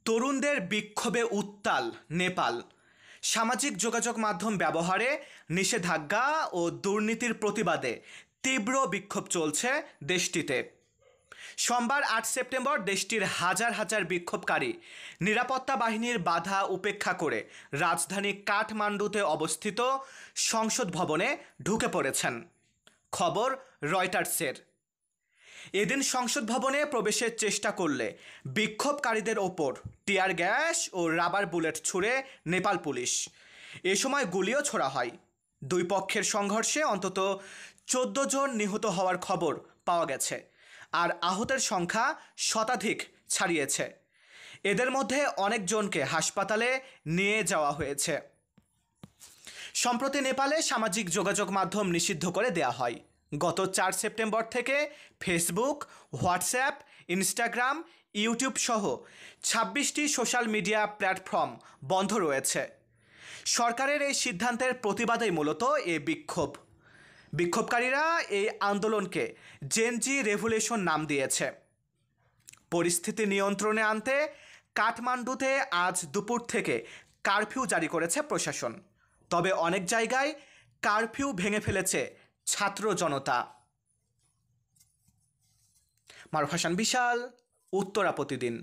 তরুণদের বিক্ষোভে উত্তাল নেপাল। সামাজিক যোগাযোগ মাধ্যম ব্যবহারে নিষেধাজ্ঞা ও দুর্নীতির প্রতিবাদে তীব্র বিক্ষোভ চলছে দেশটিতে। সোমবার ৮ সেপ্টেম্বর দেশটির হাজার হাজার বিক্ষোভকারী নিরাপত্তা বাহিনীর বাধা উপেক্ষা করে রাজধানী কাঠমান্ডুতে অবস্থিত সংসদ ভবনে ঢুকে পড়েছেন। খবর রয়টার্সের। এদিন সংসদ ভবনে প্রবেশের চেষ্টা করলে বিক্ষোভকারীদের ওপর টিয়ার গ্যাস ও রাবার বুলেট ছুড়ে নেপাল পুলিশ। এ সময় গুলিও ছোড়া হয়। দুই পক্ষের সংঘর্ষে অন্তত ১৪ জন নিহত হওয়ার খবর পাওয়া গেছে, আর আহতের সংখ্যা শতাধিক ছাড়িয়েছে। এদের মধ্যে অনেকজনকে হাসপাতালে নিয়ে যাওয়া হয়েছে। সম্প্রতি নেপালে সামাজিক যোগাযোগ মাধ্যম নিষিদ্ধ করে দেয়া হয়। গত ৪ সেপ্টেম্বর থেকে ফেসবুক, হোয়াটসঅ্যাপ, ইনস্টাগ্রাম, ইউটিউব সহ ২৬টি সোশ্যাল মিডিয়া প্ল্যাটফর্ম বন্ধ রয়েছে। সরকারের এই সিদ্ধান্তের প্রতিবাদেই মূলত এ বিক্ষোভ। বিক্ষোভকারীরা এই আন্দোলনকে জেনজি রেভলিউশন নাম দিয়েছে। পরিস্থিতি নিয়ন্ত্রণে আনতে কাঠমান্ডুতে আজ দুপুর থেকে কারফিউ জারি করেছে প্রশাসন। তবে অনেক জায়গায় কারফিউ ভেঙে ফেলেছে ছাত্র জনতা। মারুফ হাসান বিশাল, উত্তরা প্রতিদিন।